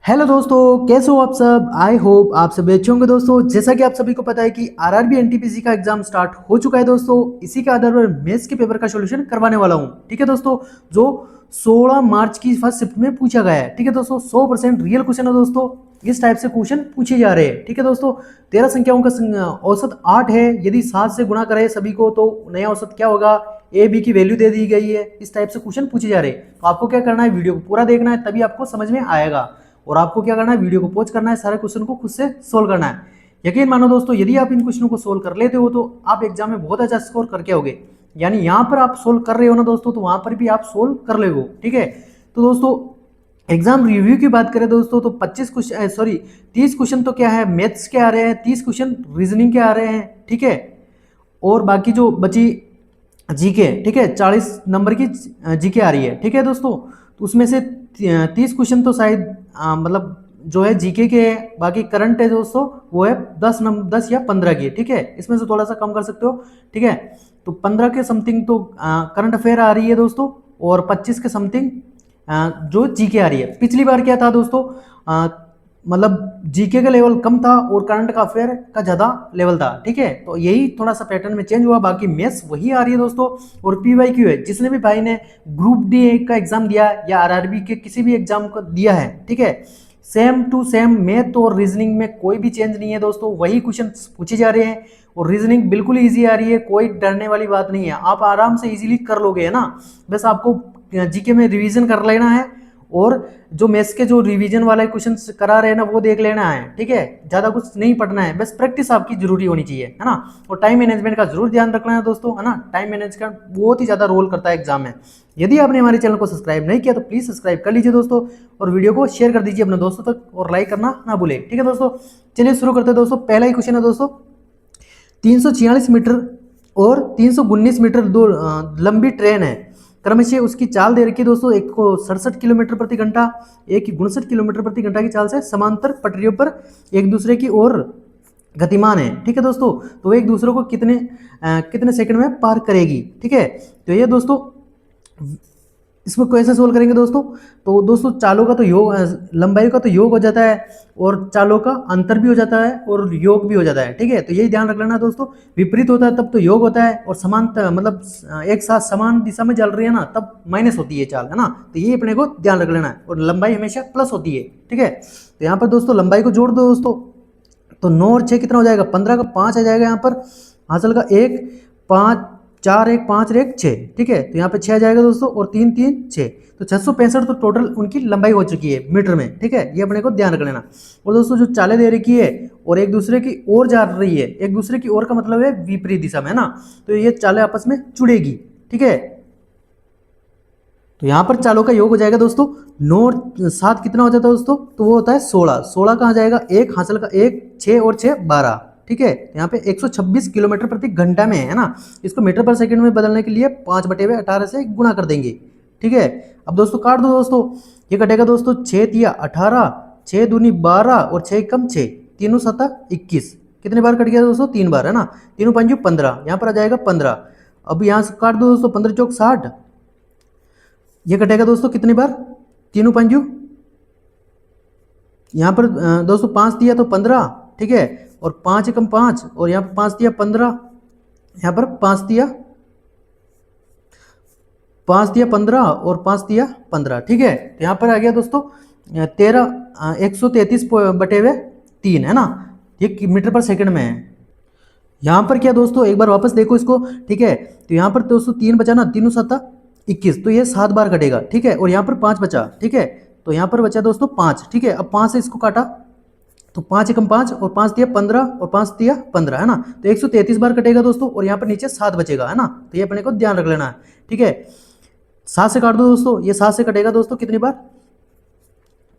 Hello दोस्तों, कैसे हो आप सब। आई होप आप सब अच्छे होंगे दोस्तों। जैसा कि आप सभी को पता है कि आरआरबी एनटीपीसी का एग्जाम स्टार्ट हो चुका है दोस्तों। इसी के आधार पर मैथ्स के पेपर का सॉल्यूशन करवाने वाला हूं। ठीक है दोस्तों, जो 16 मार्च की फर्स्ट शिफ्ट में पूछा गया है। ठीक है दोस्तों, 100% रियल क्वेश्चन है दोस्तों। इस टाइप से क्वेश्चन पूछे जा रहे हैं। ठीक है दोस्तों, 13 संख्याओं का औसत 8 है। यदि 7 से गुणा करें सभी को तो नया औसत क्या होगा, ए बी की वैल्यू दे दी गई है। इस टाइप से क्वेश्चन पूछे जा रहे हैं। तो आपको क्या करना है, वीडियो को पूरा देखना है, तभी आपको समझ में आएगा। और आपको क्या करना है, वीडियो को पॉज करना है, सारे क्वेश्चन को खुद से सोल्व करना है। यकीन मानो दोस्तों, यदि आप इन क्वेश्चनों को सोल्व कर लेते हो तो आप एग्जाम में बहुत अच्छा स्कोर करके आओगे। यानी यहाँ पर आप सोल्व कर रहे हो ना दोस्तों, तो वहां पर भी आप सोल्व कर लोगे। ठीक है, तो दोस्तों एग्जाम रिव्यू की बात करें दोस्तों, तो 25 क्वेश्चन 30 क्वेश्चन तो क्या है, मैथ्स के आ रहे हैं, 30 क्वेश्चन रीजनिंग के आ रहे हैं। ठीक है, और बाकी जो बची जीके, ठीक है, 40 नंबर की जीके आ रही है। ठीक है दोस्तों, तो उसमें से 30 क्वेश्चन तो शायद मतलब जो है जीके के है। बाकी करंट है दोस्तों, वो है 10 या 15 की। ठीक है, इसमें से थोड़ा सा कम कर सकते हो। ठीक है, तो 15 के समथिंग तो करंट अफेयर आ रही है दोस्तों, और 25 के समथिंग जो जीके आ रही है। पिछली बार क्या था दोस्तों, मतलब जीके का लेवल कम था और करंट का अफेयर का ज्यादा लेवल था। ठीक है, तो यही थोड़ा सा पैटर्न में चेंज हुआ, बाकी मैथ्स वही आ रही है दोस्तों। और पीवाईक्यू है, जिसने भी भाई ने ग्रुप डी का एग्जाम दिया या आरआरबी के किसी भी एग्जाम को दिया है, ठीक है, सेम टू सेम मैथ और रीजनिंग में कोई भी चेंज नहीं है दोस्तों। वही क्वेश्चन पूछे जा रहे हैं और रीजनिंग बिल्कुल ईजी आ रही है, कोई डरने वाली बात नहीं है। आप आराम से इजीली कर लोगे, है ना। बस आपको जीके में रिवीजन कर लेना है, और जो मैथ्स के जो रिवीजन वाले क्वेश्चन करा रहे हैं ना, वो देख लेना है। ठीक है, ज्यादा कुछ नहीं पढ़ना है, बस प्रैक्टिस आपकी जरूरी होनी चाहिए, है ना। और टाइम मैनेजमेंट का जरूर ध्यान रखना है दोस्तों, है ना। टाइम मैनेजमेंट बहुत ही ज्यादा रोल करता है एग्जाम में। यदि आपने हमारे चैनल को सब्सक्राइब नहीं किया तो प्लीज सब्सक्राइब कर लीजिए दोस्तों, और वीडियो को शेयर कर दीजिए अपने दोस्तों तक, और लाइक करना ना भूले। ठीक है दोस्तों, चलिए शुरू करते हैं दोस्तों। पहला ही क्वेश्चन है दोस्तों, 346 मीटर और 319 मीटर दो लंबी ट्रेन है। क्रमशः उसकी चाल दे रखी है दोस्तों, एक को 67 किलोमीटर प्रति घंटा, एक की 59 किलोमीटर प्रति घंटा की चाल से समांतर पटरियों पर एक दूसरे की ओर गतिमान है। ठीक है दोस्तों, तो वो एक दूसरे को कितने सेकंड में पार करेगी। ठीक है, तो ये दोस्तों इसको कैसे सोल्व करेंगे दोस्तों। तो दोस्तों चालों का तो योग, लंबाई का तो योग हो जाता है, और चालों का अंतर भी हो जाता है, और योग भी हो जाता है। ठीक है, तो यही ध्यान रख लेना दोस्तों। विपरीत होता है तब तो योग होता है, और समांतर मतलब एक साथ समान दिशा में चल रही है ना, तब माइनस होती है चाल, है ना। तो ये अपने को ध्यान रख लेना है, और लंबाई हमेशा प्लस होती है। ठीक है, तो यहाँ पर दोस्तों लंबाई को जोड़ दो दोस्तों, तो 9 और 6 कितना हो जाएगा, 15 का 5 आ जाएगा यहाँ पर, हासिल का 1 5 4 1 5 और 1 6। ठीक है, तो यहाँ पे 6 आ जाएगा दोस्तों, और 3 3 6, तो 665 तो टोटल उनकी लंबाई हो चुकी है मीटर में। ठीक है, ये अपने को ध्यान रख लेना। और दोस्तों जो चालें दे रखी है और एक दूसरे की ओर जा रही है, एक दूसरे की ओर का मतलब है विपरीत दिशा में, है ना। तो ये चालें आपस में जुड़ेगी। ठीक है, तो यहाँ पर चालों का योग हो जाएगा दोस्तों, 9 और 7 कितना हो जाता है दोस्तों, तो वो होता है 16। 16 कहाँ जाएगा, 1 हासिल का 1 6 और 6 12। ठीक है, यहाँ पे 126 किलोमीटर प्रति घंटा में है ना। इसको मीटर पर सेकंड में बदलने के लिए 5/18 से गुणा कर देंगे। ठीक है, अब दोस्तों काट दो दोस्तों, ये कटेगा दोस्तों 6 तिया 18, 6 दूनी 12 और 6 कम 6, तीनों 7 21। कितने बार कट गया दोस्तों, 3 बार, है ना। तीनों पंजू 15, यहाँ पर आ जाएगा 15। अब यहाँ से काट दो दोस्तों, 15 चौक 60, ये कटेगा दोस्तों कितनी बार, तीनों पंजू, यहाँ पर दोस्तों 5 दिया तो 15। ठीक है, और 5 कम 5, और यहाँ पर 5 दिया 15, यहाँ पर 5 दिया 15 और 5 दिया 15। ठीक है, तो यहाँ पर आ गया दोस्तों 133/3, है ना। ये मीटर पर सेकंड में है। यहाँ पर क्या दोस्तों, एक बार वापस देखो इसको। ठीक है, तो यहाँ पर दोस्तों 3 बचा ना, तीनों 7 21, तो ये 7 बार कटेगा। ठीक है, और यहाँ पर 5 बचा। ठीक है, तो यहाँ पर बचा दोस्तों 5। ठीक है, अब 5 से इसको काटा तो 5 एकम 5, और 5 दिया 15 और 5 दिया 15, है ना। तो 133 बार कटेगा दोस्तों, और यहाँ पर नीचे 7 बचेगा, है ना। तो ये अपने को ध्यान रख लेना है। ठीक है, 7 से काट दो दोस्तों, ये 7 से कटेगा दोस्तों कितनी बार,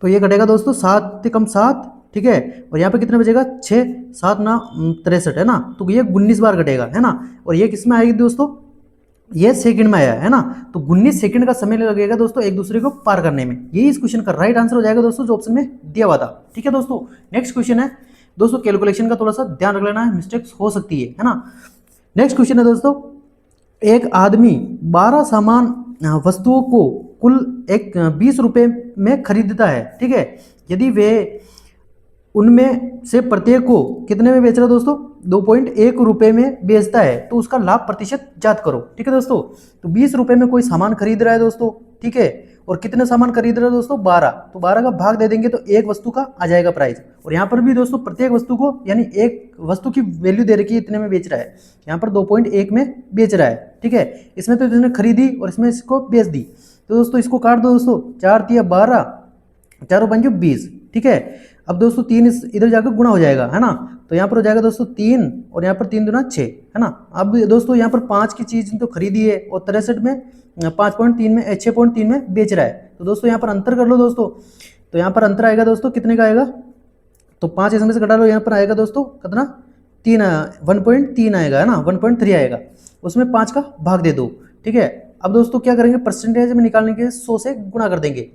तो ये कटेगा दोस्तों 7 कम 7। ठीक है, और यहाँ पे कितना बचेगा, 6 7 ना 63, है ना। तो ये 19 बार कटेगा, है ना। और ये किस में आएगी दोस्तों, ये सेकंड में आया है ना। तो 19 सेकंड का समय लगेगा दोस्तों एक दूसरे को पार करने में। यही इस क्वेश्चन का राइट आंसर हो जाएगा दोस्तों, जो ऑप्शन में दिया हुआ था। ठीक है दोस्तों, नेक्स्ट क्वेश्चन है दोस्तों, कैलकुलेशन का थोड़ा सा ध्यान रख लेना है, मिस्टेक्स हो सकती है ना। नेक्स्ट क्वेश्चन है दोस्तों, एक आदमी 12 सामान वस्तुओं को कुल 20 रुपए में खरीदता है। ठीक है, यदि वे उनमें से प्रत्येक को कितने में बेच रहा है दोस्तों, 2.1 रुपये में बेचता है, तो उसका लाभ प्रतिशत ज्ञात करो। ठीक है दोस्तों, तो 20 रुपये में कोई सामान खरीद रहा है दोस्तों, ठीक है, और कितने सामान खरीद रहे हैं दोस्तों, 12, तो 12 का भाग दे देंगे तो एक वस्तु का आ जाएगा प्राइस। और यहाँ पर भी दोस्तों प्रत्येक वस्तु को, यानी एक वस्तु की वैल्यू दे रखी है, इतने में बेच रहा है, यहाँ पर 2.1 में बेच रहा है। ठीक है, इसमें तो इसने खरीदी और इसमें इसको बेच दी, तो दोस्तों इसको काट दो दोस्तों, 4 तिया 12, 4 5 20। ठीक है, अब दोस्तों 3 इधर जाकर गुणा हो जाएगा, है ना, तो यहाँ पर हो जाएगा दोस्तों 3, और यहाँ पर 3 दूना 6, है ना। अब दोस्तों यहाँ पर 5 की चीज तो खरीदी है और 63 में 5.3 में 6.3 में बेच रहा है, तो दोस्तों यहाँ पर अंतर कर लो दोस्तों, तो यहाँ पर अंतर आएगा दोस्तों, कितने का आएगा, तो 5 इसमें से घटा लो, यहाँ पर आएगा दोस्तों कितना, 3, 1.3 आएगा, है ना, 1.3 आएगा, उसमें 5 का भाग दे दो। ठीक है, अब दोस्तों क्या करेंगे, परसेंटेज में निकालने के 100 से गुणा कर देंगे।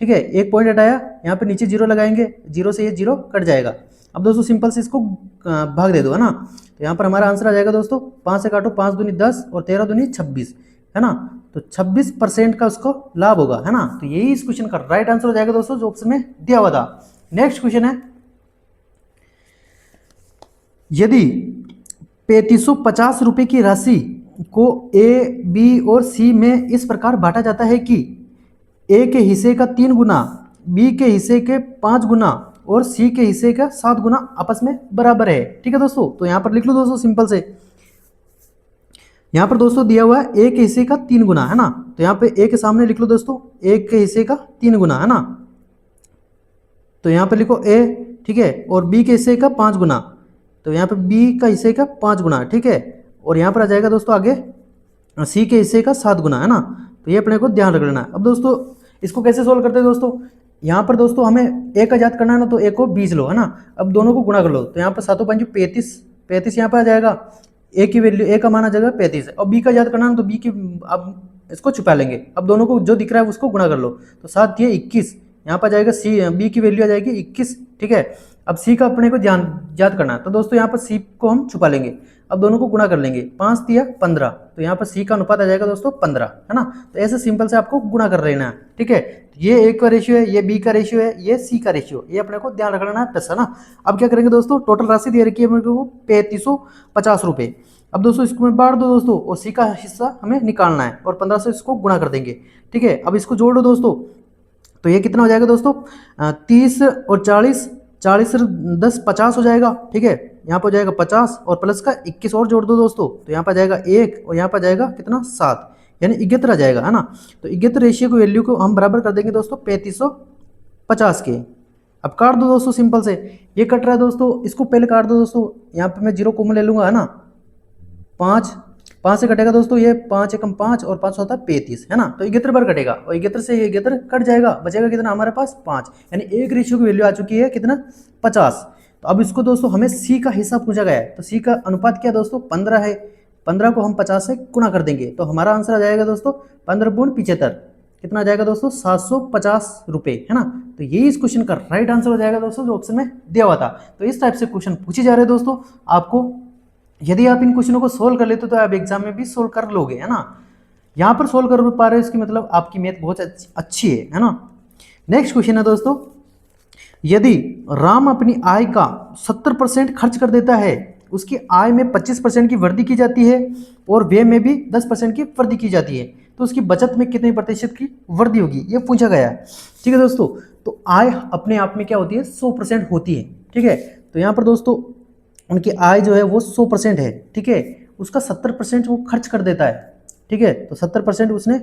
ठीक है, एक पॉइंट हटाया, यहाँ पे नीचे जीरो लगाएंगे, जीरो से ये जीरो कट जाएगा। अब दोस्तों सिंपल से इसको भाग दे दो, है ना, तो यहाँ पर हमारा आंसर आ जाएगा दोस्तों, 5 से काटो, 5 दूनी 10 और 13 दूनी 26, है ना, तो 26% का उसको लाभ होगा, है ना। तो यही इस क्वेश्चन का राइट आंसर हो जाएगा दोस्तों, जो ऑप्शन में दिया हुआ था। नेक्स्ट क्वेश्चन है, यदि 3550 रुपये की राशि को ए, बी और सी में इस प्रकार बांटा जाता है कि ए के हिस्से का 3 गुना, बी के हिस्से के 5 गुना और सी के हिस्से का 7 गुना आपस में बराबर है। ठीक है दोस्तों, तो यहाँ पर लिख लो दोस्तों सिंपल से, यहाँ पर दोस्तों दिया हुआ है ए के हिस्से का 3 गुना, है ना, तो यहाँ पे ए के सामने लिख लो दोस्तों, ए के हिस्से का 3 गुना, है ना, तो यहाँ पे लिखो ए, ठीक है, और बी के हिस्से का 5 गुना, तो यहाँ पे बी का हिस्से का 5 गुना, ठीक है, और यहाँ पर आ जाएगा दोस्तों आगे सी के हिस्से का 7 गुना, है ना, तो ये अपने को ध्यान रख लेना है। अब दोस्तों इसको कैसे सोल्व करते हैं दोस्तों, यहाँ पर दोस्तों हमें ए का याद करना है ना, तो ए को 20 लो, है ना, अब दोनों को गुणा कर लो, तो यहाँ पर 7 5 35, 35 यहाँ पर आ जाएगा, ए की वैल्यू, ए का माना जाएगा 35 है, और बी का याद करना है तो बी की, अब इसको छुपा लेंगे, अब दोनों को जो दिख रहा है उसको गुणा कर लो, तो 7 ये 21, यहाँ पर जाएगा सी, बी की वैल्यू आ जाएगी 21। ठीक है, अब सी का अपने को ध्यान याद करना है, तो दोस्तों यहाँ पर सी को हम छुपा लेंगे, अब दोनों को गुणा कर लेंगे, 5 तिया 15, तो यहाँ पर सी का अनुपात आ जाएगा दोस्तों 15, है ना, तो ऐसे सिंपल से आपको गुणा कर लेना है। ठीक है, ये ए का रेशियो है, ये बी का रेशियो है, ये सी का रेशियो, ये अपने को ध्यान रख लेना है प्लस, है ना। अब क्या करेंगे दोस्तों, टोटल राशि दे रखी है मेरे को 3550 रुपये, अब दोस्तों इसको मैं बांट दो दोस्तों, और सी का हिस्सा हमें निकालना है, और 15 से इसको गुणा कर देंगे। ठीक है, अब इसको जोड़ दो दोस्तों, तो ये कितना हो जाएगा दोस्तों, 30 और 40, 40 और 10 50 हो जाएगा। ठीक है, यहाँ पर हो जाएगा 50 और प्लस का 21 और जोड़ दो दोस्तों, तो यहाँ पर जाएगा 1 और यहाँ पर जाएगा कितना 7, यानी 71 आ जाएगा, है ना, तो 71 रेशियो की वैल्यू को हम बराबर कर देंगे दोस्तों 3550 के। अब काट दो दोस्तों सिंपल से, ये कट रहा है दोस्तों, इसको पहले काट दो दोस्तों, यहाँ पे मैं 0 कॉमन ले लूँगा, है ना, 5 से कटेगा दोस्तों, ये 5 एकम 5 और 5 होता है 35, है ना, तो 71 बार कटेगा, और 71 से ये 71 कट जाएगा, बचेगा कितना हमारे पास 5, यानी एक रेशियो की वैल्यू आ चुकी है कितना 50। तो अब इसको दोस्तों हमें सी का हिस्सा पूछा गया है, तो सी का अनुपात क्या दोस्तों 15 है, 15 को हम 50 से गुणा कर देंगे, तो हमारा आंसर आ जाएगा दोस्तों 15×75, कितना आ जाएगा दोस्तों 750 रुपये, है ना। तो यही इस क्वेश्चन का राइट आंसर हो जाएगा दोस्तों, जो ऑप्शन में दिया हुआ था। तो इस टाइप से क्वेश्चन पूछे जा रहे हैं दोस्तों आपको, यदि आप इन क्वेश्चनों को सोल्व कर लेते तो आप एग्जाम में भी सोल्व कर लोगे, है ना। यहाँ पर सोल्व कर पा रहे हो, इसकी मतलब आपकी मैथ बहुत अच्छी है ना। नेक्स्ट क्वेश्चन है दोस्तों, यदि राम अपनी आय का 70% खर्च कर देता है, उसकी आय में 25% की वृद्धि की जाती है और व्यय में भी 10% की वृद्धि की जाती है, तो उसकी बचत में कितने प्रतिशत की वृद्धि होगी, ये पूछा गया है। ठीक है दोस्तों, तो आय अपने आप में क्या होती है 100% होती है। ठीक है, तो यहाँ पर दोस्तों उनकी आय जो है वो 100% है। ठीक है, उसका 70% वो खर्च कर देता है। ठीक है, तो 70% उसने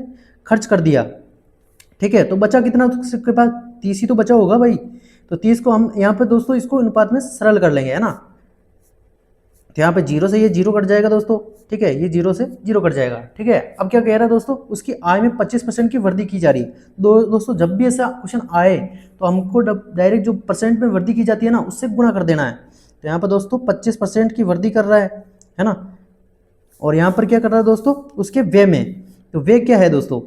खर्च कर दिया। ठीक है, तो बचा कितना उसके पास, 30 ही तो बचा होगा भाई, तो 30 को हम यहाँ पे दोस्तों इसको अनुपात में सरल कर लेंगे, है ना। तो यहाँ पे 0 से ये 0 कट जाएगा दोस्तों। ठीक है, ये 0 से 0 कट जाएगा। ठीक है, अब क्या कह रहा है दोस्तों, उसकी आय में 25% की वृद्धि की जा रही है। दोस्तों जब भी ऐसा क्वेश्चन आए तो हमको डायरेक्ट जो परसेंट में वृद्धि की जाती है ना, उससे गुणा कर देना है। तो यहाँ पर दोस्तों 25% की वृद्धि कर रहा है ना, और यहाँ पर क्या कर रहा है दोस्तों, उसके व्यय में, तो व्यय क्या है दोस्तों,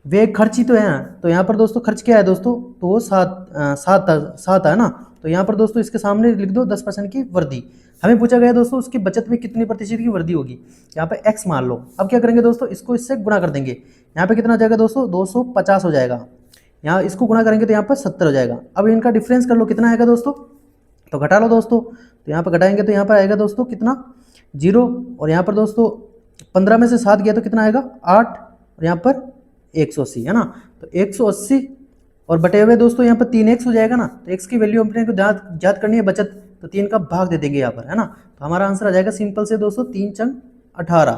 व्यय खर्च ही तो है ना। तो यहाँ पर दोस्तों खर्च क्या है दोस्तों, तो वो 7 है ना। तो यहाँ पर दोस्तों इसके सामने लिख दो 10% की वृद्धि। हमें पूछा गया दोस्तों उसकी बचत में कितनी प्रतिशत की वृद्धि होगी, यहाँ पे x मान लो। अब क्या करेंगे दोस्तों, इसको इससे गुणा कर देंगे, यहाँ पे कितना हो जाएगा दोस्तों 250 हो जाएगा। यहाँ इसको गुणा करेंगे तो यहाँ पर 70 हो जाएगा। अब इनका डिफरेंस कर लो, कितना आएगा दोस्तों, तो घटा लो दोस्तों। तो यहाँ पर घटाएंगे तो यहाँ पर आएगा दोस्तों कितना, 0। और यहाँ पर दोस्तों 15 में से 7 गया तो कितना आएगा, 8। और यहाँ पर 180 है ना, तो 180 और बटे हुए दोस्तों यहाँ पर 3x हो जाएगा ना। तो x की वैल्यू अपने को याद करनी है बचत, तो 3 का भाग दे देंगे यहाँ पर, है ना। तो हमारा आंसर आ जाएगा सिंपल से दोस्तों 3 चंग 18।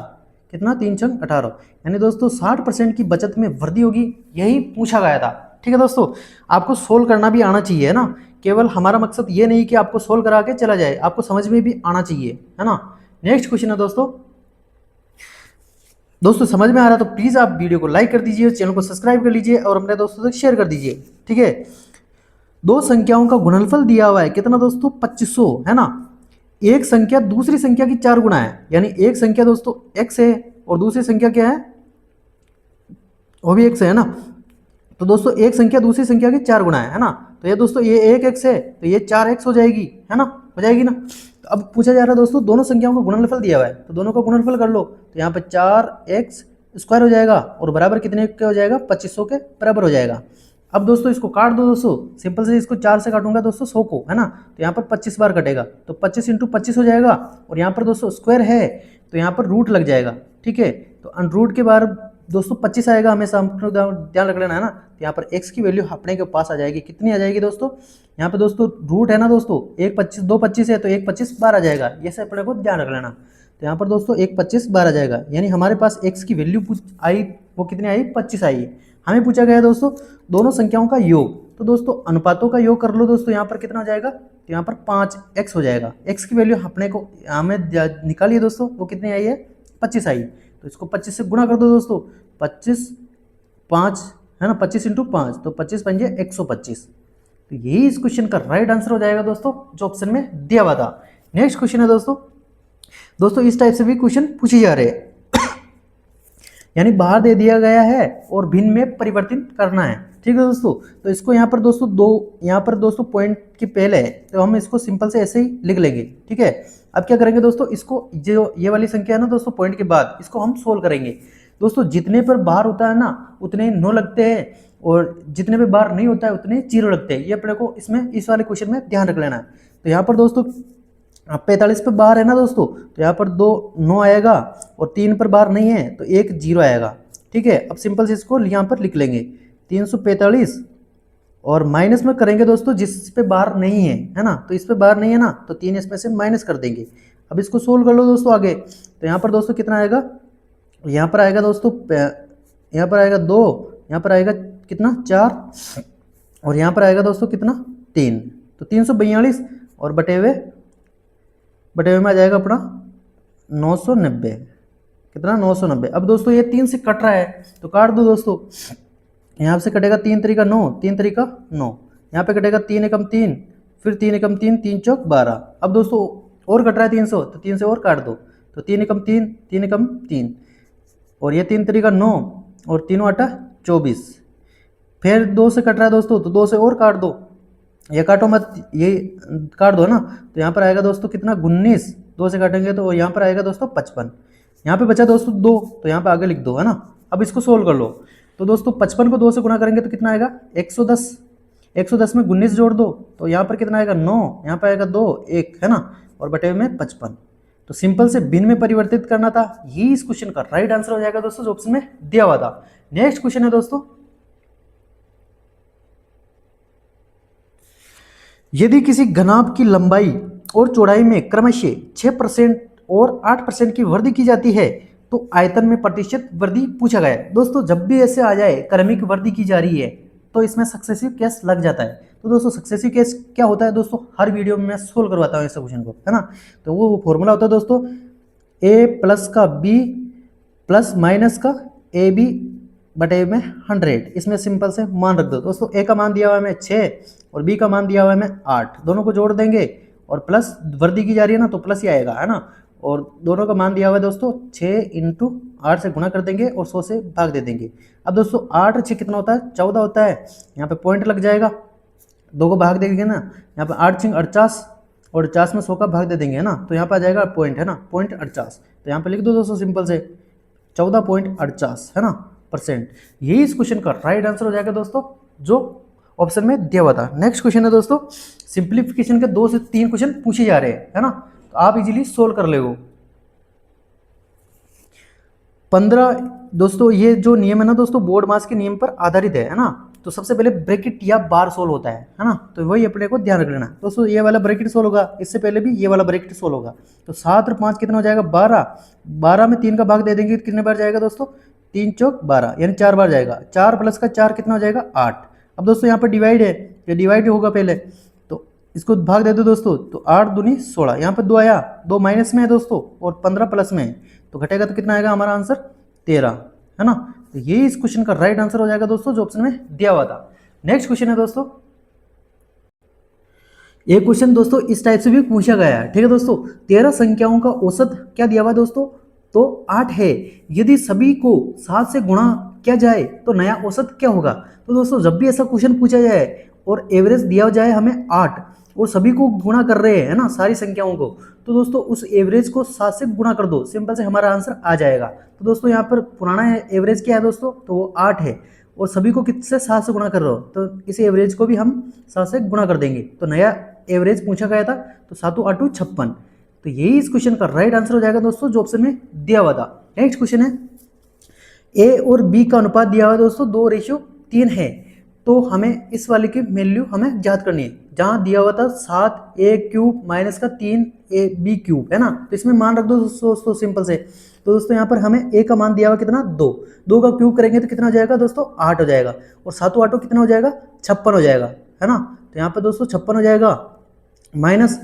कितना, 3 चंग 18, यानी दोस्तों 60% की बचत में वृद्धि होगी, यही पूछा गया था। ठीक है दोस्तों, आपको सोल्व करना भी आना चाहिए, है ना। केवल हमारा मकसद ये नहीं कि आपको सोल्व करा के चला जाए, आपको समझ में भी आना चाहिए, है ना। नेक्स्ट क्वेश्चन है दोस्तों समझ में आ रहा तो प्लीज़ आप वीडियो को लाइक कर दीजिए, चैनल को सब्सक्राइब कर लीजिए और अपने दोस्तों तक शेयर कर दीजिए। ठीक है, दो संख्याओं का गुणनफल दिया हुआ है, कितना दोस्तों, 2500, है ना। एक संख्या दूसरी संख्या की 4 गुना है, यानी एक संख्या दोस्तों x है और दूसरी संख्या क्या है, वो भी x है ना। तो दोस्तों एक संख्या दूसरी संख्या की 4 गुना है ना। तो ये दोस्तों ये 1x है तो ये 4x हो जाएगी, है ना, हो जाएगी ना। तो अब पूछा जा रहा है दोस्तों दोनों संख्याओं का गुणनफल दिया हुआ है, तो दोनों का गुणनफल कर लो। तो यहाँ पे 4x स्क्वायर हो जाएगा और बराबर कितने के हो जाएगा, 2500 के बराबर हो जाएगा। अब दोस्तों इसको काट दो दोस्तों, सिंपल से इसको 4 से काटूंगा दोस्तों 100 को, है ना। तो यहाँ पर 25 बार कटेगा, तो 25 × 25 हो जाएगा। और यहाँ पर दोस्तों स्क्वायर है तो यहाँ पर रूट लग जाएगा। ठीक है, तो अनरूट के बार दोस्तों 25 आएगा, हमेशा हमको ध्यान रख लेना, है ना। तो यहाँ पर x की वैल्यू अपने के पास आ जाएगी, कितनी आ जाएगी दोस्तों, यहाँ पे दोस्तों रूट है ना दोस्तों, 1 25 2 25 है तो 1 25 12 आ जाएगा, ये से अपने को ध्यान रख लेना। तो यहाँ पर दोस्तों 1 25 12 आ जाएगा, यानी हमारे पास x की वैल्यू आई, वो कितनी आई, 25 आई। हमें पूछा गया दोस्तों दोनों संख्याओं का योग, तो दोस्तों अनुपातों का योग कर लो दोस्तों। यहाँ पर कितना हो जाएगा, तो यहाँ पर 5x हो जाएगा। x की वैल्यू अपने को हमें निकालिए दोस्तों, वो कितनी आई है, 25 आई। तो इसको 25 से गुणा कर दो दोस्तों, 25 5 है ना, 25 × 5 तो 25 बन जाए 125। तो यही इस क्वेश्चन का राइट आंसर हो जाएगा दोस्तों, जो ऑप्शन में दिया हुआ था। नेक्स्ट क्वेश्चन है दोस्तों इस टाइप से भी क्वेश्चन पूछे जा रहे हैं यानी बाहर दे दिया गया है और भिन्न में परिवर्तित करना है। ठीक है दोस्तों, तो इसको यहाँ पर दोस्तों पॉइंट के पहले है तो हम इसको सिंपल से ऐसे ही लिख लेंगे। ठीक है, अब क्या करेंगे दोस्तों, इसको जो ये वाली संख्या है ना दोस्तों पॉइंट के बाद, इसको हम सोल्व करेंगे दोस्तों। जितने पर बार होता है ना उतने 9 लगते हैं और जितने पे बार नहीं होता है उतने 0 लगते हैं, ये अपने को इसमें इस वाले क्वेश्चन में ध्यान रख लेना है। तो यहाँ पर दोस्तों 45 पे बार है ना दोस्तों, तो यहाँ पर 2 9 आएगा और 3 पर बार नहीं है तो 1 0 आएगा। ठीक है, अब सिंपल से इसको यहाँ पर लिख लेंगे 345 और माइनस में करेंगे दोस्तों जिस पे बार नहीं है ना, तो इस पे बार नहीं है ना तो 3 इसमें से माइनस कर देंगे। अब इसको सोल्व कर लो दोस्तों आगे। तो यहाँ पर दोस्तों कितना आएगा, यहाँ पर आएगा दोस्तों, यहाँ पर आएगा 2, यहाँ पर आएगा कितना 4 और यहाँ पर आएगा दोस्तों कितना 3, तो 342 और बटे हुए में आ जाएगा अपना 990, कितना 990। अब दोस्तों ये 3 से कट रहा है तो काट दो दोस्तों, यहाँ से कटेगा 3 3 9, 3 3 9, यहाँ पे कटेगा 3 एकम 3, फिर 3 एकम 3, 3 चौक 12। अब दोस्तों और कट रहा है 300 तो 3 से और काट दो, तो 3 एकम 3, 3 एकम 3 और ये 3 3 9 और 3 8 24, फिर 2 से कट रहा है दोस्तों तो 2 से और काट दो, ये काटो मत, ये काट दो ना। तो यहाँ पर आएगा दोस्तों कितना 19, 2 से काटेंगे तो यहाँ पर आएगा दोस्तों 55। यहाँ पे बचा दोस्तों 2 तो यहाँ पे आगे लिख दो, है ना। अब इसको सोल्व कर लो, तो दोस्तों 55 को 2 से गुणा करेंगे तो कितना आएगा 110, 110 में 19 जोड़ दो तो यहाँ पर कितना आएगा 9, यहाँ पर आएगा 2 1, है ना, और बटे में 55। तो सिंपल से भिन्न में परिवर्तित करना था, यही इस क्वेश्चन का राइट आंसर हो जाएगा दोस्तों, जो ऑप्शन में दिया हुआ था। नेक्स्ट क्वेश्चन है दोस्तों, यदि किसी घनाभ की लंबाई और चौड़ाई में क्रमशः 6% और 8% की वृद्धि की जाती है तो आयतन में प्रतिशत वृद्धि पूछा गया है। दोस्तों जब भी ऐसे आ जाए क्रमिक वृद्धि की जा रही है तो इसमें सक्सेसिव केस लग जाता है। तो दोस्तों सक्सेसिव केस क्या होता है दोस्तों, हर वीडियो में मैं सोल्व करवाता हूँ इस क्वेश्चन को, है ना। तो वो फॉर्मूला होता है दोस्तों a प्लस का b प्लस माइनस का ए बी बटे में 100। इसमें सिंपल से मान रख दो दोस्तों, a का मान दिया हुआ है हमें 6 और b का मान दिया हुआ है हमें 8, दोनों को जोड़ देंगे और प्लस वृद्धि की जा रही है ना तो प्लस ही आएगा, है ना। और दोनों का मान दिया हुआ है दोस्तों 6 × 8 से गुणा कर देंगे और 100 से भाग दे देंगे। अब दोस्तों 8 6 कितना होता है 14 होता है, यहाँ पे पॉइंट लग जाएगा, 2 को भाग देंगे ना, यहाँ पे 8 6 48 और 50 में 100 का भाग दे देंगे, है ना, तो यहाँ पे आ जाएगा पॉइंट, है ना, पॉइंट 48। तो यहाँ पे लिख दो दोस्तों सिंपल से 14.48, है ना, %। यही इस क्वेश्चन का राइट आंसर हो जाएगा दोस्तों, जो ऑप्शन में दिया हुआ था। नेक्स्ट क्वेश्चन है दोस्तों, सिंप्लीफिकेशन के 2 से 3 क्वेश्चन पूछे जा रहे हैं, है ना, तो आप इजीली सोल्व कर लेगो। 15 दोस्तों, ये जो नियम है ना दोस्तों, बोर्ड मास के नियम पर आधारित है ना। तो सबसे पहले ब्रैकेट या बार सोल्व होता है ना, तो वही अपने को ध्यान रख लेना दोस्तों। ये वाला ब्रैकेट सोल्व होगा, इससे पहले भी ये वाला ब्रैकेट सोल्व होगा। तो 7 और 5 कितना हो जाएगा, 12। 12 में 3 का भाग दे देंगे, कितने बार जाएगा दोस्तों, 3 चौक 12, यानी 4 बार जाएगा। 4 प्लस का 4 कितना हो जाएगा, 8। अब दोस्तों यहाँ पर डिवाइड है, ये डिवाइड होगा पहले, तो इसको भाग दे दो दोस्तों, तो 8 दूनी 16। यहाँ पर 2 आया, 2 माइनस में है दोस्तों और 15 प्लस में है, तो घटेगा तो कितना आएगा हमारा आंसर, 13, है ना। तो ये इस क्वेश्चन का राइट आंसर हो जाएगा दोस्तों, जो ऑप्शन में दिया हुआ था। नेक्स्ट क्वेश्चन है दोस्तों, ये क्वेश्चन दोस्तों इस टाइप से भी पूछा गया है, ठीक है दोस्तों। 13 संख्याओं का औसत क्या दिया हुआ दोस्तों, तो 8 है। यदि सभी को 7 से गुणा किया जाए तो नया औसत क्या होगा। तो दोस्तों जब भी ऐसा क्वेश्चन पूछा जाए और एवरेज दिया जाए हमें 8 और सभी को गुणा कर रहे हैं, है ना, सारी संख्याओं को, तो दोस्तों उस एवरेज को 7 से गुणा कर दो, सिंपल से हमारा आंसर आ जाएगा। तो दोस्तों यहाँ पर पुराना एवरेज क्या है दोस्तों, तो वो 8 है और सभी को किससे 7 से गुणा कर रहे हो, तो इस एवरेज को भी हम 7 से गुणा कर देंगे, तो नया एवरेज पूछा गया था, तो 7 8 56। तो यही इस क्वेश्चन का राइट आंसर हो जाएगा दोस्तों, जो ऑप्शन में दिया हुआ था। नेक्स्ट क्वेश्चन है, ए और बी का अनुपात दिया हुआ है दोस्तों 2:3 है, तो हमें इस वाले की वैल्यू हमें ज्ञात करनी है। जहां दिया हुआ था 7a³ माइनस का 3ab³, है ना, तो इसमें मान रख दो दोस्तों सिंपल से। तो दोस्तों यहाँ पर हमें a का मान दिया हुआ कितना, 2। 2 का क्यूब करेंगे तो कितना हो जाएगा दोस्तों, 8 हो जाएगा, और 7 8 कितना हो जाएगा, 56 हो जाएगा, है ना। तो यहाँ पर दोस्तों 56 हो जाएगा, माइनस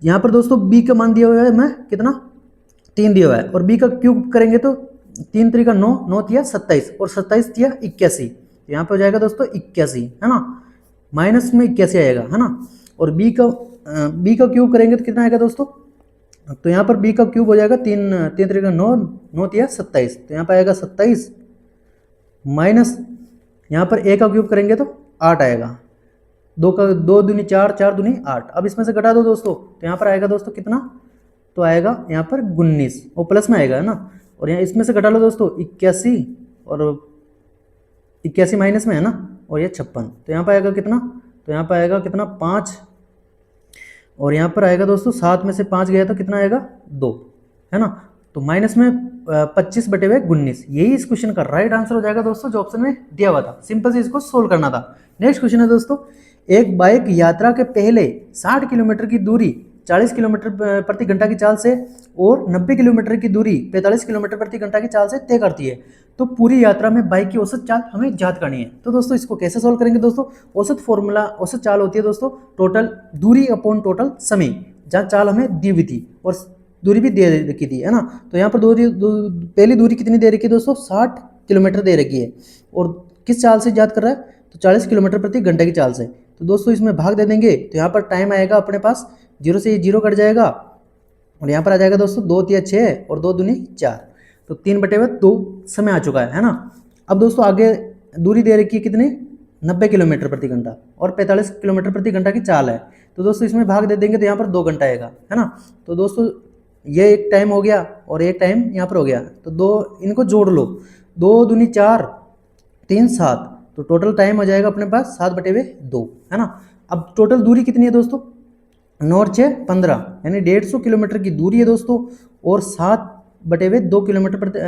यहाँ पर दोस्तों b का मान दिया हुआ है हमें कितना, 3 दिया हुआ है, और b का क्यूब करेंगे तो 3 3 का 9, 9 तिया 27 और 27 तिया 81, तो यहाँ पे हो जाएगा दोस्तों 81, है ना, माइनस में 81 आएगा, है ना। और b का क्यूब करेंगे तो कितना आएगा दोस्तों, तो यहाँ पर b का क्यूब हो जाएगा 3 3 3 का 9, 9 तिया 27, तो यहाँ पर आएगा 27, माइनस यहाँ पर a का क्यूब करेंगे तो 8 आएगा, 2 दूनी 4, 4 दूनी 8। अब इसमें से घटा दो दोस्तों, तो यहाँ पर आएगा दोस्तों कितना, तो आएगा यहाँ पर 19, और प्लस में आएगा, है ना। और यहाँ इसमें से घटा लो दोस्तों 81, और 81 माइनस में है ना, और ये 56, तो यहाँ पर आएगा कितना, तो यहाँ पर आएगा कितना, 5, और यहाँ पर आएगा दोस्तों 7 में से 5 गया तो कितना आएगा, 2, है ना। तो माइनस में 25/19, यही इस क्वेश्चन का राइट आंसर हो जाएगा दोस्तों, जो ऑप्शन में दिया हुआ था। सिंपल से इसको सोल्व करना था। नेक्स्ट क्वेश्चन है दोस्तों, एक बाइक यात्रा के पहले 60 किलोमीटर की दूरी 40 किलोमीटर प्रति घंटा की चाल से और 90 किलोमीटर की दूरी 45 किलोमीटर प्रति घंटा की चाल से तय करती है, तो पूरी यात्रा में बाइक की औसत चाल हमें ज्ञात करनी है। तो दोस्तों इसको कैसे सोल्व करेंगे दोस्तों, औसत फॉर्मूला, औसत चाल होती है दोस्तों टोटल दूरी अपॉन टोटल समय, जहाँ चाल हमें दी हुई थी और दूरी भी दे रखी थी, है ना। तो यहाँ पर पहली दूरी कितनी दे रखी है दोस्तों, 60 किलोमीटर दे रखी है, और किस चाल से ज्ञात कर रहा है, तो 40 किलोमीटर प्रति घंटे की चाल से। तो दोस्तों इसमें भाग दे देंगे, तो यहाँ पर टाइम आएगा अपने पास 0 से 0 कट जाएगा, और यहाँ पर आ जाएगा दोस्तों 2 तिया 6 और 2 दूनी 4, तो 3/2 समय आ चुका है ना। अब दोस्तों आगे दूरी दे रखी है कितनी, 90 किलोमीटर प्रति घंटा और 45 किलोमीटर प्रति घंटा की चाल है। तो दोस्तों इसमें भाग दे देंगे तो यहाँ पर 2 घंटा आएगा, है ना। तो दोस्तों ये एक टाइम हो गया और एक टाइम यहाँ पर हो गया, तो 2 इनको जोड़ लो, 2 दूनी 4, 3 7, तो टोटल टाइम हो जाएगा अपने पास 7/2, है ना। अब टोटल दूरी कितनी है दोस्तों, 9 और 6 15, यानी 150 किलोमीटर की दूरी है दोस्तों, और 7/2 किलोमीटर प्रति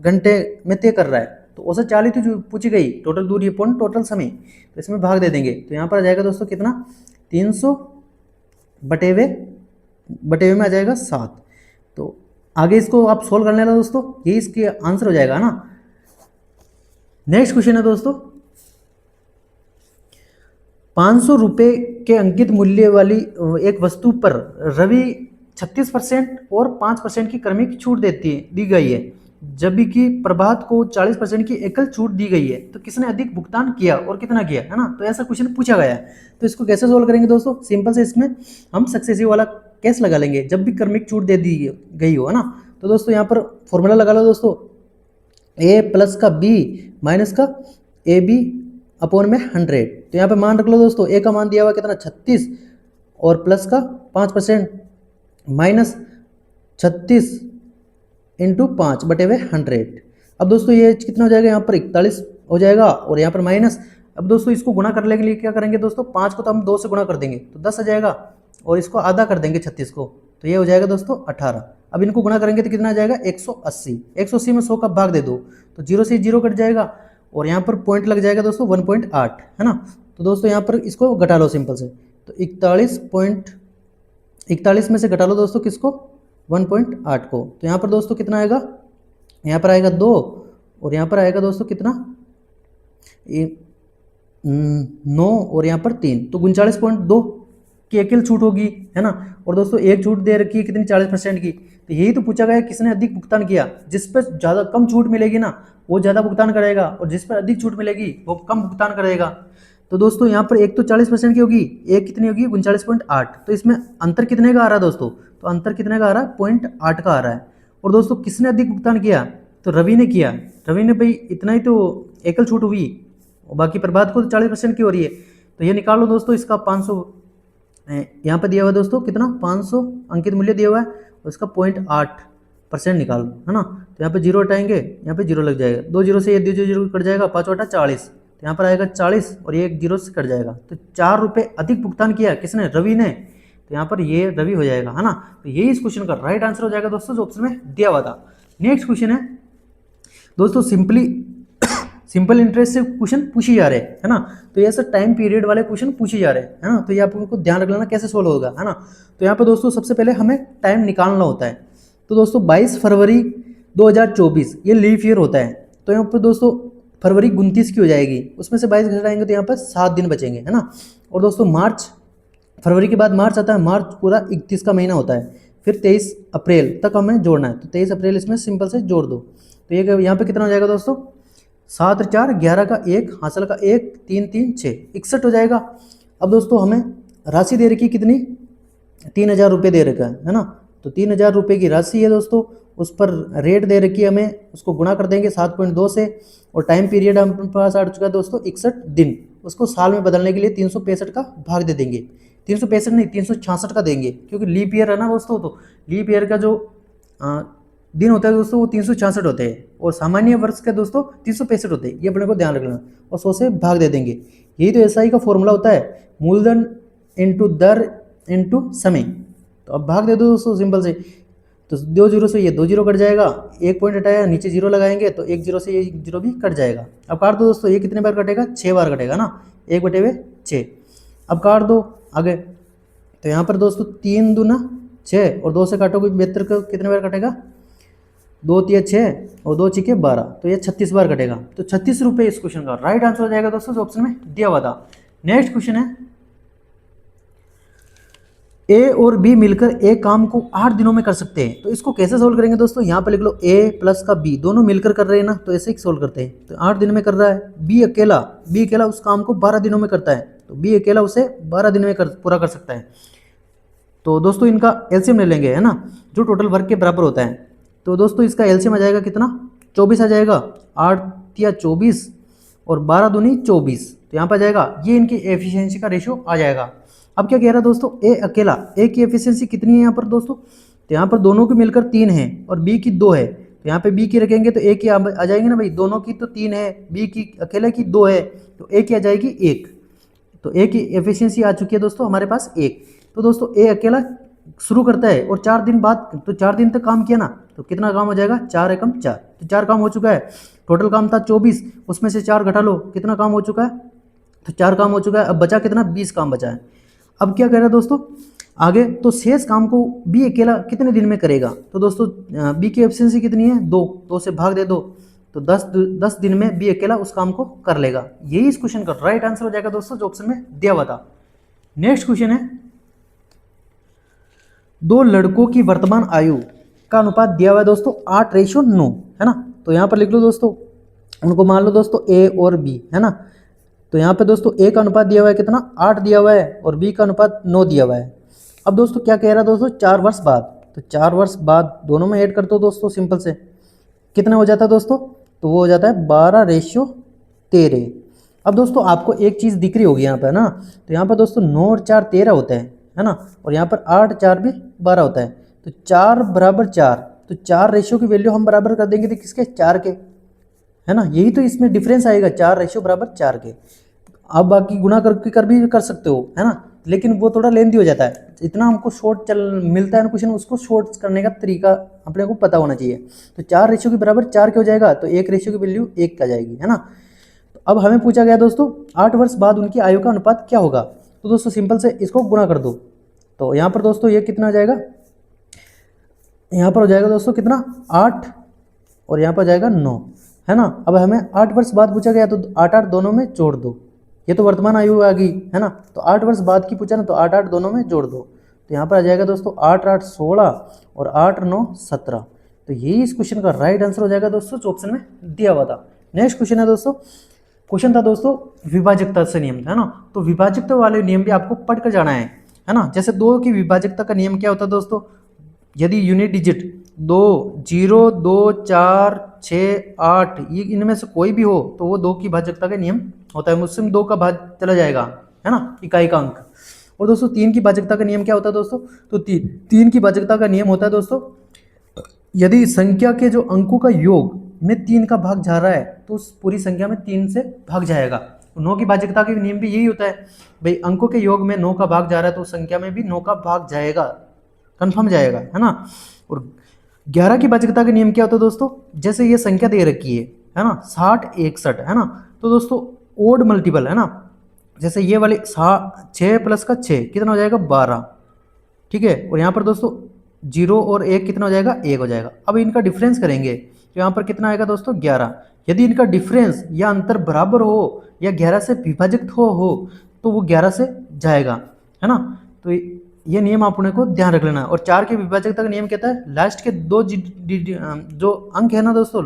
घंटे में तय कर रहा है। तो औसत चाल ही तो पूछी गई, टोटल दूरी अपॉन टोटल समय, तो इसमें भाग दे देंगे, तो यहाँ पर आ जाएगा दोस्तों कितना, 300/2 में आ जाएगा 7। तो आगे इसको आप सोल्व करने वाला दोस्तों, यही इसके आंसर हो जाएगा ना। नेक्स्ट क्वेश्चन है दोस्तों, 500 रुपये के अंकित मूल्य वाली एक वस्तु पर रवि 36% और 5% की क्रमिक छूट दी गई है, जबकि प्रभात को 40% की एकल छूट दी गई है, तो किसने अधिक भुगतान किया और कितना किया, है ना। तो ऐसा क्वेश्चन पूछा गया है, तो इसको कैसे सोल्व करेंगे दोस्तों, सिंपल से इसमें हम सक्सेसिव वाला केस लगा लेंगे, जब भी क्रमिक छूट दे दी गई हो, है ना। तो दोस्तों यहाँ पर फॉर्मूला लगा लो दोस्तों, a प्लस का b माइनस का ab/100। तो यहाँ पे मान रख लो दोस्तों, a का मान दिया हुआ कितना, 36, और प्लस का 5% माइनस 36 इंटू 5/100। अब दोस्तों ये कितना हो जाएगा, यहाँ पर 41 हो जाएगा, और यहाँ पर माइनस अब दोस्तों इसको गुणा करने के लिए क्या करेंगे दोस्तों, 5 को तो हम 2 से गुणा कर देंगे तो 10 आ जाएगा, और इसको आधा कर देंगे 36 को, तो ये हो जाएगा दोस्तों 18। अब इनको गुणा करेंगे तो कितना आ जाएगा 180। 180 में 100 का भाग दे दो तो 0 से 0 कट जाएगा, और यहाँ पर पॉइंट लग जाएगा दोस्तों 1.8, है ना। तो दोस्तों यहाँ पर इसको घटा लो सिंपल से, तो 41 में से घटा लो दोस्तों किसको, 1.8 को, तो यहाँ पर दोस्तों कितना आएगा, यहाँ पर आएगा 2, और यहाँ पर आएगा दोस्तों कितना, 9, और यहाँ पर 3, तो 39.2 की अकेले छूट होगी, है ना। और दोस्तों एक छूट दे रखी है कितनी, 40% की, तो यही तो पूछा गया है किसने अधिक भुगतान किया। जिस पर ज़्यादा कम छूट मिलेगी ना वो ज़्यादा भुगतान करेगा, और जिस पर अधिक छूट मिलेगी वो कम भुगतान करेगा। तो दोस्तों यहाँ पर एक तो 40% की होगी, एक कितनी होगी 39.8, तो इसमें अंतर कितने का आ रहा है दोस्तों, तो अंतर कितने का आ रहा है 0.8 का आ रहा है। और दोस्तों किसने अधिक भुगतान किया, तो रवि ने किया। रवि ने भाई इतना ही तो एकल छूट हुई, और बाकी प्रभात को तो 40% की हो रही है, तो ये निकाल लो दोस्तों इसका 500, यहाँ पर दिया हुआ है दोस्तों कितना 500 अंकित मूल्य दिया हुआ है, और इसका 0.8% निकाल लो, है ना। तो यहाँ पे 0 हटाएंगे, यहाँ पे 0 लग जाएगा, 2 0 से ये 2 0 कट जाएगा, 5 8 40, तो यहाँ पर आएगा 40, और ये 1 0 से कट जाएगा, तो 4 रुपये अधिक भुगतान किया किसने, रवि ने, तो यहाँ पर ये रवि हो जाएगा, है ना। तो यही इस क्वेश्चन का राइट आंसर हो जाएगा दोस्तों जो ऑप्शन में दिया हुआ था। नेक्स्ट क्वेश्चन है दोस्तों सिंपल इंटरेस्ट से क्वेश्चन पूछे जा रहे हैं, है ना। तो ये सर टाइम पीरियड वाले क्वेश्चन पूछे जा रहे हैं, है ना, तो ये आपको ध्यान रख लेना कैसे सोल्व होगा, है ना। तो यहाँ पर दोस्तों सबसे पहले हमें टाइम निकालना होता है। तो दोस्तों 22 फरवरी 2024 ये लीप ईयर होता है, तो यहाँ पर दोस्तों फरवरी 29 की हो जाएगी, उसमें से 22 घटाएंगे तो यहाँ पर 7 दिन बचेंगे, है ना। और दोस्तों मार्च, फरवरी के बाद मार्च आता है, मार्च पूरा 31 का महीना होता है, फिर 23 अप्रैल तक हमें जोड़ना है, तो 23 अप्रैल इसमें सिंपल से जोड़ दो, तो ये यहाँ पे कितना हो जाएगा दोस्तों, 7 4 11 का 1, हासिल का 1, 3 3 6 61 हो जाएगा। अब दोस्तों हमें राशि दे रखी कितनी, 3000 रुपये दे रखा है ना, तो 3000 रुपये की राशि है दोस्तों, उस पर रेट दे रखी है हमें, उसको गुणा कर देंगे 7.2 से, और टाइम पीरियड हमारे पास आ चुका है दोस्तों 61 दिन, उसको साल में बदलने के लिए 365 का भाग दे देंगे, 365 नहीं 366 का देंगे, क्योंकि लीप ईयर है ना दोस्तों, तो लीप ईयर का जो दिन होता है दोस्तों वो 366 होते हैं, और सामान्य वर्ष के दोस्तों 365 होते हैं, ये अपने को ध्यान रखना, और 100 से भाग दे देंगे। यही तो एसआई का फॉर्मूला होता है, मूलधन इंटू दर इंटू समय। तो अब भाग दे दो दोस्तों सिंपल से, तो 2 0 से ये 2 0 कट जाएगा, 1 पॉइंट हटाया नीचे 0 लगाएंगे तो 1 0 से ये 0 भी कट जाएगा। अब काट दो दोस्तों, ये कितने बार कटेगा, 6 बार कटेगा ना, 1/6। अब काट दो आगे, तो यहाँ पर दोस्तों 3 दूना 6, और 2 से काटोगे 72 को कितने बार कटेगा, 2 3 6 और 2 6 12, तो ये 36 बार कटेगा। तो 36 रुपये इस क्वेश्चन का राइट आंसर हो जाएगा दोस्तों जो ऑप्शन में दिया हुआ था। नेक्स्ट क्वेश्चन है, ए और बी मिलकर एक काम को 8 दिनों में कर सकते हैं, तो इसको कैसे सोल्व करेंगे दोस्तों, यहाँ पे लिख लो ए प्लस का बी दोनों मिलकर कर रहे हैं ना, तो ऐसे ही सोल्व करते हैं। तो 8 दिन में कर रहा है, बी अकेला उस काम को 12 दिनों में करता है, तो बी अकेला उसे 12 दिन में पूरा कर सकता है। तो दोस्तों इनका एलसीएम ले लेंगे, है ना, जो टोटल वर्क के बराबर होता है। तो दोस्तों इसका एलसीएम आ जाएगा कितना, 24 आ जाएगा, 8 या 24 और 12 दूनी 24, तो यहाँ पर आ जाएगा, ये इनकी एफिशिएंसी का रेशियो आ जाएगा। अब क्या कह रहा है दोस्तों, ए अकेला, ए की एफिशिएंसी कितनी है यहाँ पर दोस्तों, तो यहाँ पर दोनों की मिलकर 3 है और बी की 2 है, तो यहाँ पे बी की रखेंगे तो ए की आ जाएंगे ना भाई, दोनों की तो 3 है, बी की अकेले की 2 है, तो ए की आ जाएगी 1, तो ए की एफिशिएंसी आ चुकी है दोस्तों हमारे पास 1। तो दोस्तों ए अकेला शुरू करता है और 4 दिन बाद, तो 4 दिन तक काम किया ना, तो कितना काम हो जाएगा, 4 एकम 4, तो 4 काम हो चुका है। टोटल काम था 24, उसमें से 4 घटा लो, कितना काम हो चुका है, तो 4 काम हो चुका है। अब बचा कितना, 20 काम बचा है। अब क्या कर रहा है दोस्तों आगे, तो शेष काम को बी अकेला कितने दिन में करेगा, तो दोस्तों बी की एफिशिएंसी कितनी है, 2 से भाग दे दो, तो 10 दिन में बी अकेला उस काम को कर लेगा। यही इस क्वेश्चन का राइट आंसर हो जाएगा दोस्तों जो ऑप्शन में दिया हुआ था। नेक्स्ट क्वेश्चन है, 2 लड़कों की वर्तमान आयु का अनुपात दिया हुआ है दोस्तों 8:9, है ना। तो यहाँ पर लिख लो दोस्तों, उनको मान लो दोस्तों ए और बी, है ना। तो यहाँ पे दोस्तों ए का अनुपात दिया हुआ है कितना, 8 दिया हुआ है, और बी का अनुपात 9 दिया हुआ है। अब दोस्तों क्या कह रहा है दोस्तों, 4 वर्ष बाद, तो 4 वर्ष बाद दोनों में ऐड कर दो दोस्तों सिंपल से, कितना हो जाता है दोस्तों, तो वो हो जाता है 12:13। अब दोस्तों आपको एक चीज़ दिख रही होगी यहाँ पर ना, तो यहाँ पर दोस्तों 9 और 4 13 होते हैं, है ना, और यहाँ पर 8 4 भी 12 होता है, तो 4 बराबर 4, तो 4 रेशियो की वैल्यू हम बराबर कर देंगे तो किसके, 4 के, है ना। यही तो इसमें डिफरेंस आएगा, 4 रेशियो बराबर 4 के। आप बाकी गुना करके कर भी कर सकते हो, है ना, लेकिन वो थोड़ा लेंथी हो जाता है। इतना हमको शॉर्ट चल मिलता है ना क्वेश्चन, उसको शॉर्ट करने का तरीका अपने को पता होना चाहिए। तो 4 रेशियो के बराबर 4 क्या हो जाएगा, तो 1 रेशियो की वैल्यू 1 आ जाएगी, है ना। तो अब हमें पूछा गया दोस्तों 8 वर्ष बाद उनकी आयु का अनुपात क्या होगा। तो दोस्तों सिंपल से इसको गुना कर दो। तो यहाँ पर दोस्तों ये कितना आ जाएगा, यहाँ पर हो जाएगा दोस्तों कितना 8 और यहाँ पर जाएगा 9, है ना। अब हमें 8 वर्ष बाद पूछा गया तो 8 8 दोनों में जोड़ दो। ये तो वर्तमान आयु आ गई, है ना। तो 8 वर्ष बाद की पूछा ना, तो 8 8 दोनों में जोड़ दो। तो यहाँ पर आ जाएगा दोस्तों 8 8 16 और 8 9 17। तो यही इस क्वेश्चन का राइट आंसर हो जाएगा दोस्तों, जो ऑप्शन में दिया हुआ था। नेक्स्ट क्वेश्चन है दोस्तों, क्वेश्चन था दोस्तों विभाजकता से नियम था, है ना। तो विभाजकता वाले नियम भी आपको पढ़ कर जाना है ना। जैसे 2 की विभाजकता का नियम क्या होता है दोस्तों, यदि यूनिट डिजिट 2 0 2 4 6 8 ये इनमें से कोई भी हो तो वो 2 की भाजकता का नियम होता है, उसमें 2 का भाग चला जाएगा, है ना, इकाई का अंक। और दोस्तों 3 की भाजकता का नियम क्या होता है दोस्तों, तो 3 की भाजकता का नियम होता है दोस्तों, यदि संख्या के जो अंकों का योग में 3 का भाग जा रहा है तो उस पूरी संख्या में 3 से भाग जाएगा। 9 की भाजकता का नियम भी यही होता है, भाई अंकों के योग में 9 का भाग जा रहा है तो उस संख्या में भी 9 का भाग जाएगा, कंफर्म जाएगा, है ना। और 11 की भाजकता का नियम क्या होता है दोस्तों, जैसे ये संख्या दे रखी है ना 60 61, है ना। तो दोस्तों ओड मल्टीपल, है ना, जैसे ये वाले 6 प्लस का 6 कितना हो जाएगा 12, ठीक है। और यहाँ पर दोस्तों 0 और 1 कितना हो जाएगा 1 हो जाएगा। अब इनका डिफरेंस करेंगे तो यहाँ पर कितना आएगा दोस्तों 11। यदि इनका डिफरेंस या अंतर बराबर हो या 11 से विभाजित हो तो वो 11 से जाएगा, है ना। तो ये नियम आपने को ध्यान रख लेना है। और 4 के विभाजकता का नियम कहता है लास्ट के 2 जो अंक है ना दोस्तों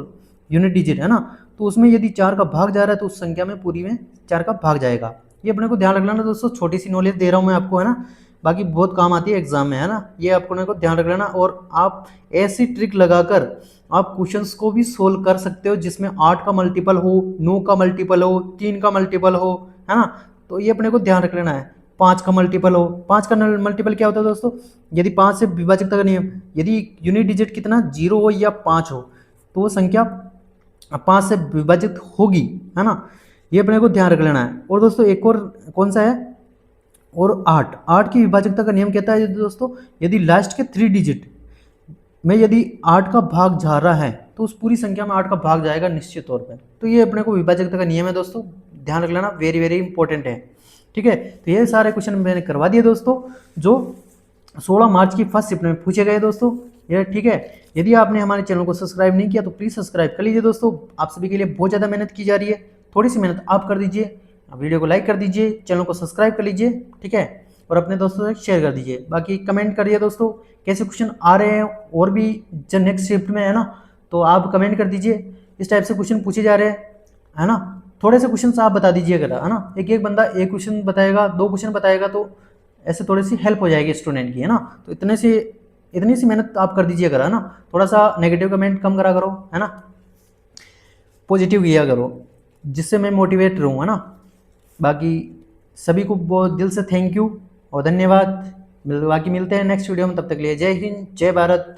यूनिट डिजिट, है ना, तो उसमें यदि 4 का भाग जा रहा है तो उस संख्या में पूरी में 4 का भाग जाएगा। ये अपने को ध्यान रख लेना दोस्तों, छोटी सी नॉलेज दे रहा हूँ मैं आपको, है ना, बाकी बहुत काम आती है एग्जाम में, है ना। ये अपने को ध्यान रख लेना। और आप ऐसी ट्रिक लगाकर आप क्वेश्चंस को भी सोल्व कर सकते हो जिसमें 8 का मल्टीपल हो, 9 का मल्टीपल हो, 3 का मल्टीपल हो, है ना। तो ये अपने को ध्यान रख लेना है। 5 का मल्टीपल हो, 5 का मल्टीपल क्या होता है दोस्तों, यदि 5 से विभाजकता का नियम, यदि यूनिट डिजिट कितना 0 हो या 5 हो तो वो संख्या 5 से विभाजित होगी, है ना। ये अपने को ध्यान रख लेना है। और दोस्तों एक और कौन सा है, और 8 की विभाजकता का नियम कहता है दोस्तों, यदि लास्ट के 3 डिजिट में यदि 8 का भाग जा रहा है तो उस पूरी संख्या में 8 का भाग जाएगा निश्चित तौर पर। तो ये अपने को विभाजकता का नियम है दोस्तों, ध्यान रख लेना, वेरी वेरी इंपॉर्टेंट है, ठीक है। तो ये सारे क्वेश्चन मैंने करवा दिए दोस्तों, जो 16 मार्च की फर्स्ट शिफ्ट में पूछे गए दोस्तों, ये ठीक है। यदि आपने हमारे चैनल को सब्सक्राइब नहीं किया तो प्लीज़ सब्सक्राइब कर लीजिए दोस्तों, आप सभी के लिए बहुत ज़्यादा मेहनत की जा रही है, थोड़ी सी मेहनत आप कर दीजिए, वीडियो को लाइक कर दीजिए, चैनल को सब्सक्राइब कर लीजिए, ठीक है, और अपने दोस्तों से शेयर कर दीजिए। बाकी कमेंट करिए दोस्तों कैसे क्वेश्चन आ रहे हैं और भी जो नेक्स्ट शिफ्ट में, है ना, तो आप कमेंट कर दीजिए इस टाइप से क्वेश्चन पूछे जा रहे हैं, है ना। थोड़े से क्वेश्चन आप बता दीजिएगा, है ना, एक बंदा एक क्वेश्चन बताएगा, 2 क्वेश्चन बताएगा, तो ऐसे थोड़ी सी हेल्प हो जाएगी स्टूडेंट की, है ना। तो इतनी सी मेहनत आप कर दीजिएगा, है ना। थोड़ा सा नेगेटिव कमेंट कम करा करो, है ना, पॉजिटिव किया करो, जिससे मैं मोटिवेट रहूँ, है ना। बाकी सभी को बहुत दिल से थैंक यू और धन्यवाद। बाकी मिलते हैं नेक्स्ट वीडियो में, तब तक के लिए जय हिंद जय भारत।